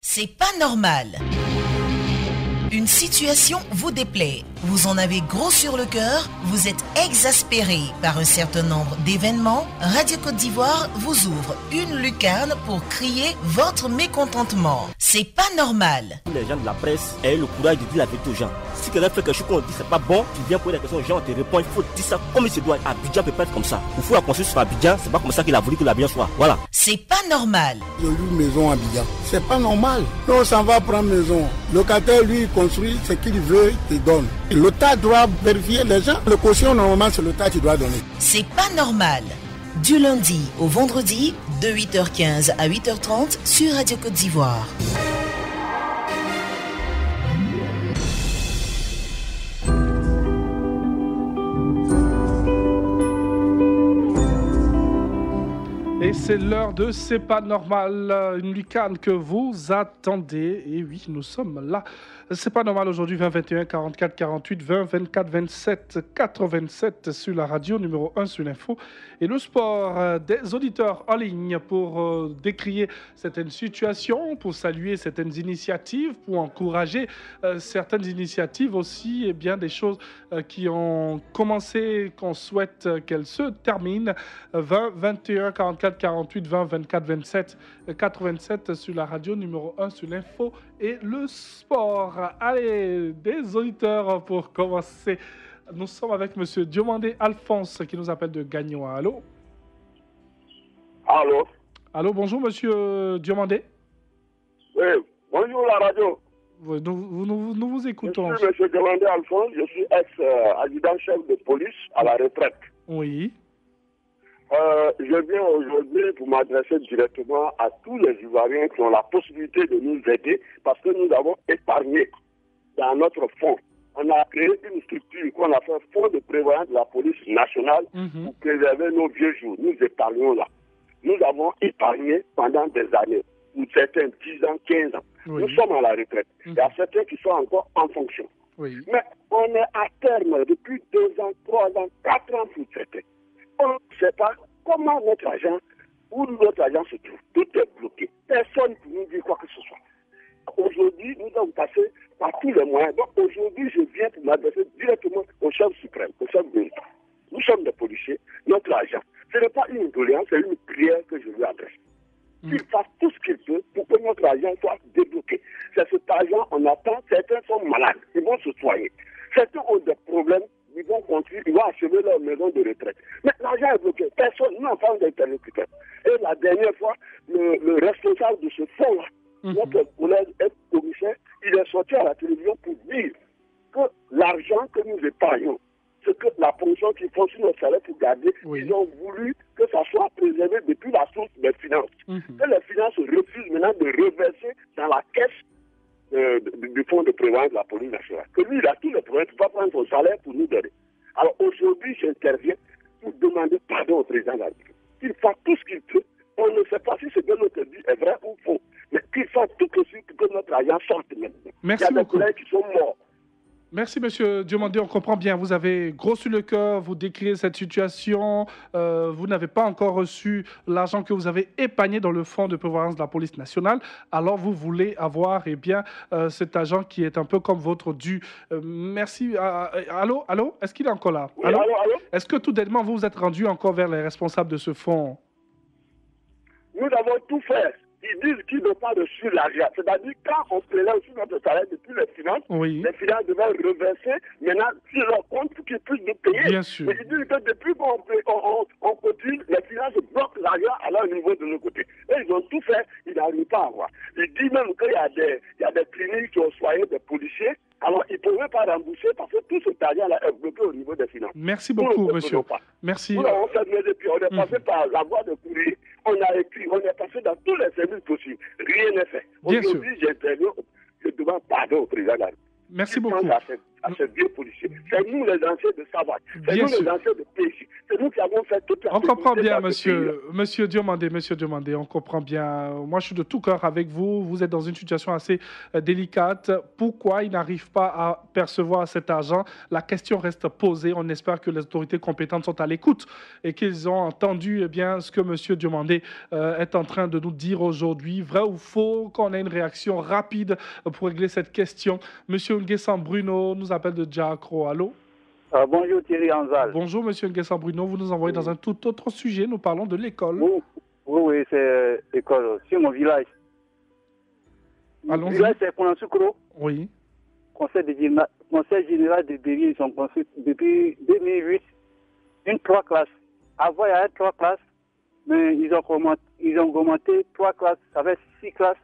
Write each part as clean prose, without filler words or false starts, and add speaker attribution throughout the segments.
Speaker 1: C'est pas normal. Une situation vous déplaît, vous en avez gros sur le cœur, vous êtes exaspéré par un certain nombre d'événements, Radio Côte d'Ivoire vous ouvre une lucarne pour crier votre mécontentement. C'est pas normal.
Speaker 2: Les gens de la presse aient le courage de dire la vérité aux gens. Si quelqu'un fait quelque chose qu'on dit c'est pas bon, tu viens poser la question aux gens, on te répond, il faut dire ça comme il se doit. Abidjan peut pas être comme ça. Il faut la construire sur Abidjan, c'est pas comme ça qu'il a voulu que l'Abidjan soit. Voilà.
Speaker 1: C'est pas normal.
Speaker 3: Je loue maison à Abidjan. C'est pas normal. Nous on s'en va prendre maison. Le locataire lui il construit ce qu'il veut, il donne. L'État doit vérifier les gens. Le caution normalement c'est l'État qui doit donner.
Speaker 1: C'est pas normal. Du lundi au vendredi, de 8h15 à 8h30 sur Radio Côte d'Ivoire.
Speaker 4: Et c'est l'heure de C'est pas normal, une lucarne que vous attendez. Et oui, nous sommes là. C'est pas normal aujourd'hui, 20 21 44 48 20 24 27 87 sur la radio, numéro 1 sur l'info. Et le sport, des auditeurs en ligne pour décrier certaines situations, pour saluer certaines initiatives, pour encourager certaines initiatives aussi, et bien des choses qui ont commencé, qu'on souhaite qu'elles se terminent. 20 21 44 48 20 24 27 87 sur la radio, numéro 1 sur l'info et le sport. Allez, des auditeurs pour commencer. Nous sommes avec M. Diomandé Alphonse qui nous appelle de Gagnoa. Allô?
Speaker 5: Allô?
Speaker 4: Allô, bonjour M. Diomandé.
Speaker 5: Oui, bonjour la radio.
Speaker 4: Oui, nous vous écoutons.
Speaker 5: Je suis M. Diomandé Alphonse, je suis ex-adjudant-chef de police à la retraite.
Speaker 4: Oui.
Speaker 5: Je viens aujourd'hui pour m'adresser directement à tous les Ivoiriens qui ont la possibilité de nous aider parce que nous avons épargné dans notre fonds. On a créé une structure qu'on a fait fonds de prévoyance de la police nationale pour préserver nos vieux jours. Nous épargnons là. Nous avons épargné pendant des années, pour certains 10 ans, 15 ans. Oui. Nous sommes à la retraite. Il y a certains qui sont encore en fonction. Oui. Mais on est à terme depuis 2 ans, 3 ans, 4 ans pour certains. On ne sait pas comment notre argent, où notre argent se trouve. Tout est bloqué. Personne ne peut nous dire quoi que ce soit. Aujourd'hui, nous avons passé par tous les moyens. Donc aujourd'hui, je viens pour m'adresser directement au chef suprême, au chef de l'État. Nous sommes des policiers, notre argent. Ce n'est pas une doléance, c'est une prière que je lui adresse. Qu'il fasse tout ce qu'il peut pour que notre argent soit débloqué. C'est cet argent, on attend. Certains sont malades, ils vont se soigner. Certains ont des problèmes. Ils vont continuer, ils vont achever leur maison de retraite. Mais l'argent est bloqué. Personne, nous, en tant d'interlocuteurs. Et la dernière fois, le responsable de ce fonds-là, notre collègue commissaire, il est sorti à la télévision pour dire que l'argent que nous épargnons, c'est que la fonction qui font sur notre salaire pour garder, ils ont voulu que ça soit préservé depuis la source des finances. Que les finances refusent maintenant de reverser dans la caisse du fonds de prévoyance de la police nationale. Que lui, il a tous les problèmes, il ne peut pas prendre son salaire pour nous donner. Alors aujourd'hui, j'interviens pour demander pardon au président de la République. Qu'il fasse tout ce qu'il peut. On ne sait pas si ce que notre dit est vrai ou faux. Mais qu'il fasse tout possible pour que notre argent sorte maintenant.
Speaker 4: Merci
Speaker 5: il y a des collègues qui sont morts.
Speaker 4: Merci, M. Diomandé. On comprend bien. Vous avez gros sur le cœur. Vous décrivez cette situation. Vous n'avez pas encore reçu l'argent que vous avez épargné dans le fonds de prévoyance de la police nationale. Alors, vous voulez avoir cet argent qui est un peu comme votre dû. Merci. Allô? Est-ce qu'il est encore là?
Speaker 5: Oui, allô?
Speaker 4: Est-ce que tout bêtement, vous vous êtes rendu encore vers les responsables de ce fonds?
Speaker 5: Nous avons tout fait. Ils disent qu'ils n'ont pas reçu l'argent. C'est-à-dire quand on prélève sur notre salaire depuis les finances, les finances devaient reverser maintenant sur leur compte pour qu'ils puissent nous payer.
Speaker 4: Bien sûr.
Speaker 5: Mais ils disent que depuis qu'on continue, les finances bloquent l'argent à leur niveau de l'autre côté. Et ils ont tout fait, ils n'arrivent pas à avoir. Ils disent même qu'il y a des cliniques qui ont soigné des policiers. Alors, ils ne pouvaient pas rembourser parce que tout cet argent-là est bloqué au niveau des finances.
Speaker 4: Merci beaucoup, monsieur. Merci.
Speaker 5: Nous avons fait mieux depuis. On est passé par la voie de courrier. On a écrit, on est passé dans tous les services possibles. Rien n'est fait. Aujourd'hui, j'interviens, je demande pardon au président de la République.
Speaker 4: Merci beaucoup.
Speaker 5: à ce vieux policier. C'est nous les anciens de Savate, c'est nous les anciens de PJ. C'est nous qui avons fait toute la...
Speaker 4: On comprend bien, monsieur Diomandé, on comprend bien. Moi, je suis de tout cœur avec vous. Vous êtes dans une situation assez délicate. Pourquoi ils n'arrivent pas à percevoir cet argent? La question reste posée. On espère que les autorités compétentes sont à l'écoute et qu'ils ont entendu ce que monsieur Diomandé est en train de nous dire aujourd'hui. Vrai ou faux, qu'on ait une réaction rapide pour régler cette question. Monsieur Nguessan Bruno nous appelle de Diakro. Allô?
Speaker 6: Bonjour Thierry Anzal.
Speaker 4: Bonjour Monsieur Nguessan Bruno, vous nous envoyez dans un tout autre sujet. Nous parlons de l'école.
Speaker 6: Oui, c'est l'école. C'est mon village.
Speaker 4: Allons-y.
Speaker 6: Le village, c'est Konansoukro.
Speaker 4: Oui.
Speaker 6: Conseil général de Béry, ils sont construits depuis 2008. Une 3 classes. Avant, il y avait 3 classes, mais ils ont augmenté 3 classes, ça fait 6 classes.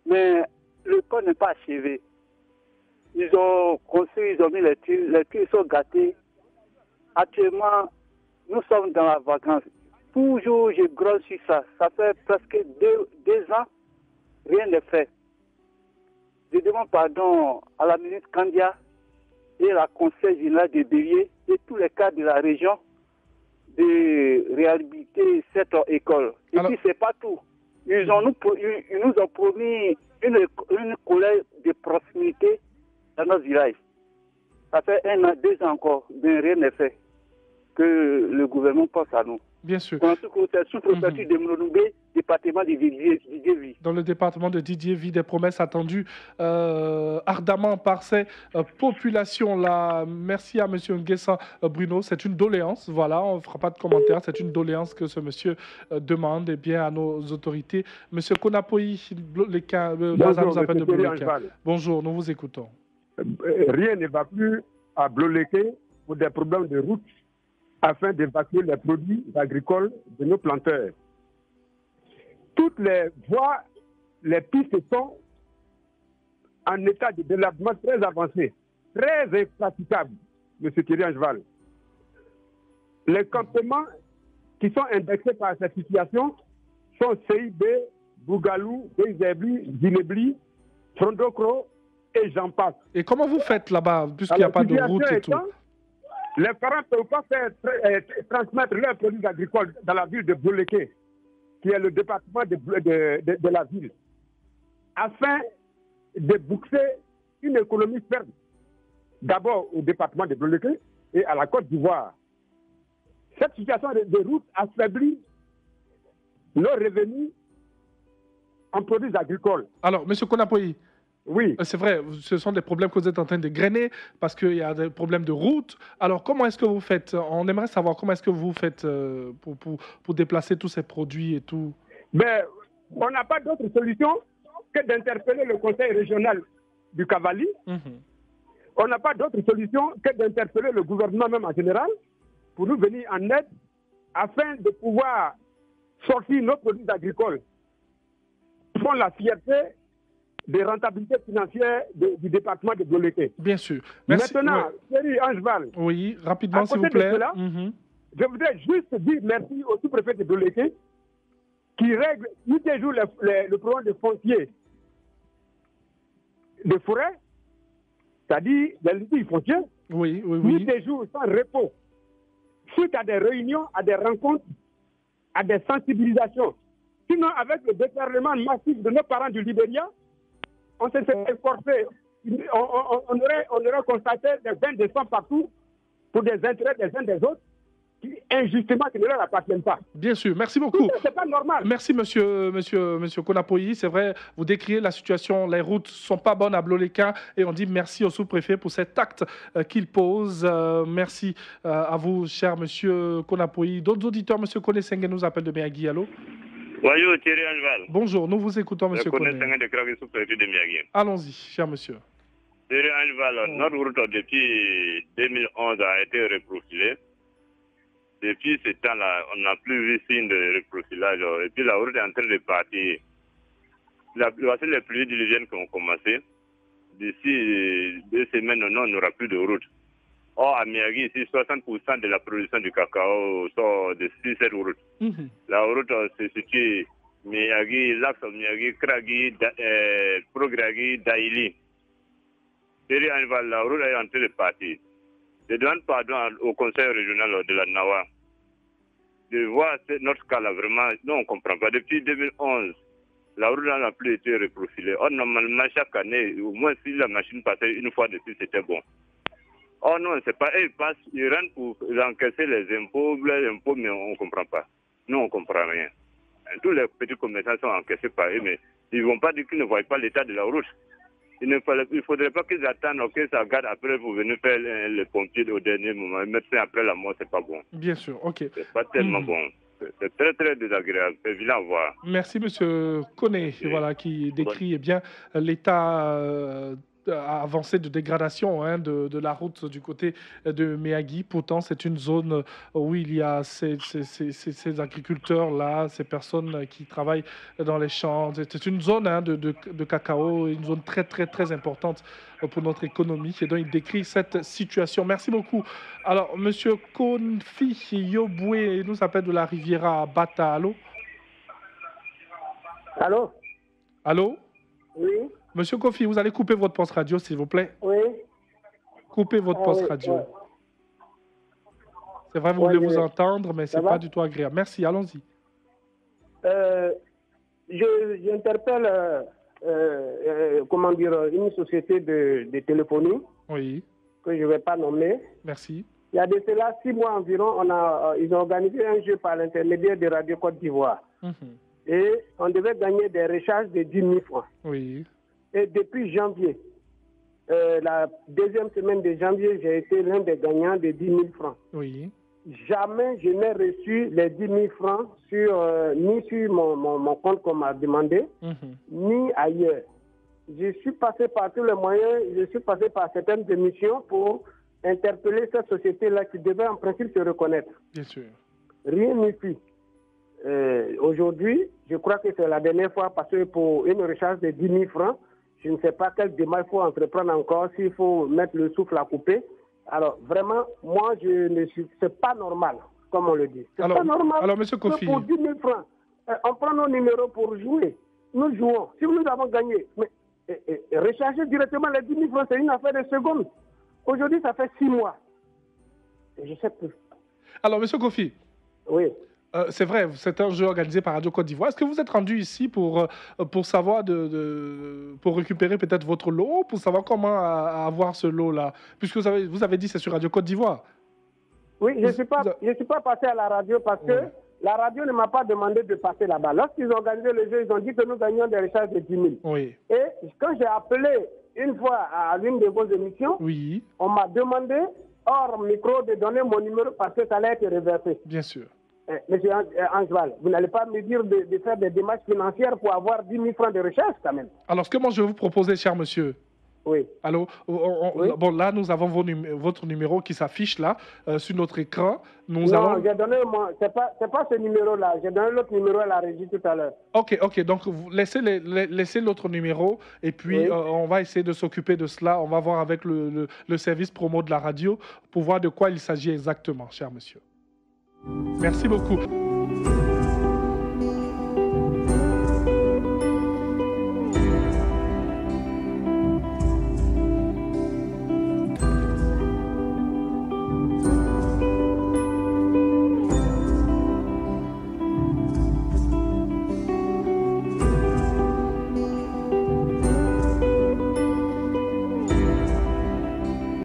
Speaker 6: Mais l'école n'est pas achevée. Ils ont construit, ils ont mis les tuiles sont gâtés. Actuellement, nous sommes dans la vacance. Toujours, je grosse sur ça. Ça fait presque 2 ans, rien n'est fait. Je demande pardon à la ministre Kandia et à la conseil général de Bélier et tous les cadres de la région de réhabiliter cette école. Et puis, c'est pas tout. Ils nous ont promis une collège de proximité dans notre village. Ça fait 1 an, 2 ans encore, mais rien n'est fait. Que le gouvernement pense à nous.
Speaker 4: Bien sûr.
Speaker 6: C'est sous-préfecture de Mouloubé, département de Didier Vie.
Speaker 4: Dans le département de Didier Vie, des promesses attendues ardemment par ces populations-là. Merci à M. Nguessan Bruno. C'est une doléance. Voilà, on ne fera pas de commentaires. C'est une doléance que ce monsieur demande à nos autorités. M. Konapoyi, Lazare nous appelle de Bloléka. Bonjour, nous vous écoutons.
Speaker 7: Rien ne va plus à Bloléké pour des problèmes de route afin d'évacuer les produits agricoles de nos planteurs. Toutes les voies, les pistes sont en état de délabrement très avancé, très impraticable, M. Thierry Angeval. Les campements qui sont indexés par cette situation sont CIB, Bougalou, Bézébli, Ginebli, Frondokro et j'en passe.
Speaker 4: Et comment vous faites là-bas, puisqu'il n'y a pas de route et tout?
Speaker 7: Les parents ne peuvent pas transmettre leurs produits agricoles dans la ville de Bloléké, qui est le département de la ville, afin de boucler une économie ferme, d'abord au département de Bloléké et à la Côte d'Ivoire. Cette situation de route affaiblit leurs revenus en produits agricoles.
Speaker 4: Alors, M. Konapoyi,
Speaker 7: oui.
Speaker 4: C'est vrai, ce sont des problèmes que vous êtes en train de grainer parce qu'il y a des problèmes de route. Alors, comment est-ce que vous faites? On aimerait savoir comment est-ce que vous faites pour déplacer tous ces produits et tout.
Speaker 7: Mais on n'a pas d'autre solution que d'interpeller le conseil régional du Cavali. On n'a pas d'autre solution que d'interpeller le gouvernement même en général pour nous venir en aide afin de pouvoir sortir nos produits agricoles qui font la fierté des rentabilités financières du département de Bloléké.
Speaker 4: Bien sûr. Merci.
Speaker 7: Maintenant, Thierry Angeval.
Speaker 4: Oui, rapidement, s'il vous plaît.
Speaker 7: Je voudrais juste dire merci au sous-préfet de Bloléké qui règle tous les jours le problème de foncier de forêt, c'est-à-dire les litiges fonciers.
Speaker 4: Oui.
Speaker 7: Tous les jours sans repos. Suite à des réunions, à des rencontres, à des sensibilisations. Sinon, avec le déferlement massif de nos parents du Libéria, on s'est efforcé, on aurait constaté des gains de sang partout pour des intérêts des uns des autres qui, injustement, qui ne leur appartiennent pas.
Speaker 4: Bien sûr, merci beaucoup.
Speaker 7: C'est pas normal.
Speaker 4: Merci, monsieur Konapoyi. C'est vrai, vous décrivez la situation, les routes ne sont pas bonnes à Bloléka et on dit merci au sous-préfet pour cet acte qu'il pose. Merci à vous, cher monsieur Konapoyi. D'autres auditeurs, monsieur Konesenge nous appelle de Miagui. Allô?
Speaker 8: Bonjour Thierry Angeval.
Speaker 4: Bonjour, nous vous écoutons, monsieur Koné. Allons-y, cher monsieur.
Speaker 8: Thierry Angeval, notre route depuis 2011 a été reprofilée. Depuis ce temps-là, on n'a plus vu signe de reprofilage. Et puis la route est en train de partir. Voici les pluies diluviennes qui ont commencé. D'ici 2 semaines, on n'aura plus de route. Or, à Miagui, ici, 60% de la production du cacao sort de cette route. La route se situe Miagui, l'axe Miagui, Kragui, Progragui, Daïli. Berry Annival, la route est en train de partir. Je demande pardon au conseil régional de la Nawa de voir notre cas là vraiment. Nous, on ne comprend pas. Depuis 2011, la route n'a plus été reprofilée. Or, normalement, chaque année, au moins si la machine passait une fois dessus, c'était bon. Oh non, c'est pas. Ils rentrent pour encaisser les impôts, mais on ne comprend pas. Nous, on ne comprend rien. Tous les petits commerçants sont encaissés par eux, mais ils ne vont pas dire qu'ils ne voient pas l'état de la route. Il ne faudrait pas qu'ils attendent que ça garde après pour venir faire les pompiers au dernier moment. Mettre ça après la mort, c'est pas bon.
Speaker 4: Bien sûr, ok.
Speaker 8: C'est pas tellement bon. C'est très très désagréable. C'est vilain à voir.
Speaker 4: Merci Monsieur Koné, voilà, qui décrit bien l'état avancé de dégradation de la route du côté de Méagui. Pourtant, c'est une zone où il y a ces agriculteurs-là, ces personnes qui travaillent dans les champs. C'est une zone de cacao, une zone très, très, très importante pour notre économie. Et donc, il décrit cette situation. Merci beaucoup. Alors, Monsieur Konfi Yoboué nous appelle de la Riviera Bata. Allô?
Speaker 9: Allô?
Speaker 4: Allô?
Speaker 9: Oui.
Speaker 4: Monsieur Kofi, vous allez couper votre poste radio, s'il vous plaît.
Speaker 9: Oui.
Speaker 4: Coupez votre poste radio.
Speaker 9: Ouais.
Speaker 4: C'est vrai, vous voulez vous entendre, mais ce n'est pas du tout agréable. Merci, allons-y.
Speaker 9: J'interpelle, une société de téléphonie.
Speaker 4: Oui.
Speaker 9: Que je ne vais pas nommer.
Speaker 4: Merci.
Speaker 9: Il y a de cela 6 mois environ, ils ont organisé un jeu par l'intermédiaire de Radio Côte d'Ivoire. Et on devait gagner des recharges de 10 000 francs.
Speaker 4: Oui.
Speaker 9: Et depuis janvier, la deuxième semaine de janvier, j'ai été l'un des gagnants de 10 000 francs.
Speaker 4: Oui.
Speaker 9: Jamais je n'ai reçu les 10 000 francs ni sur mon compte qu'on m'a demandé, ni ailleurs. Je suis passé par tous les moyens, je suis passé par certaines émissions pour interpeller cette société-là qui devait en principe se reconnaître.
Speaker 4: Bien sûr.
Speaker 9: Rien ici. Aujourd'hui, je crois que c'est la dernière fois parce que pour une recharge de 10 000 francs, je ne sais pas quel démarche il faut entreprendre encore, s'il faut mettre le souffle à couper. Alors, vraiment, moi, c'est pas normal, comme on le dit. C'est pas normal.
Speaker 4: Alors, M. Kofi.
Speaker 9: Pour 10 000 francs, on prend nos numéros pour jouer. Nous jouons. Si nous avons gagné, mais recharger directement les 10 000 francs, c'est une affaire de secondes. Aujourd'hui, ça fait 6 mois. Et je sais plus.
Speaker 4: Alors, M. Kofi.
Speaker 9: Oui.
Speaker 4: C'est vrai, c'est un jeu organisé par Radio Côte d'Ivoire. Est-ce que vous êtes rendu ici pour savoir, pour récupérer peut-être votre lot, pour savoir comment avoir ce lot-là? Puisque vous avez dit que c'est sur Radio Côte d'Ivoire.
Speaker 9: Oui, je ne suis pas passé à la radio parce que la radio ne m'a pas demandé de passer là-bas. Lorsqu'ils ont organisé le jeu, ils ont dit que nous gagnions des recharges de 10 000.
Speaker 4: Oui.
Speaker 9: Et quand j'ai appelé une fois à l'une de vos émissions, on m'a demandé, hors micro, de donner mon numéro parce que ça allait être reversé.
Speaker 4: Bien sûr.
Speaker 9: Monsieur Angeval, vous n'allez pas me dire de faire des démarches financières pour avoir 10 000 francs de recherche quand même.
Speaker 4: Alors, ce que moi je vais vous proposer, cher monsieur.
Speaker 9: Oui.
Speaker 4: Alors, bon, là, nous avons votre numéro qui s'affiche là, sur notre écran.
Speaker 9: J'ai donné c'est pas ce numéro-là. J'ai donné l'autre numéro à la régie tout à l'heure.
Speaker 4: Ok. Donc, vous laissez l'autre numéro et puis on va essayer de s'occuper de cela. On va voir avec le service promo de la radio pour voir de quoi il s'agit exactement, cher monsieur. Merci beaucoup.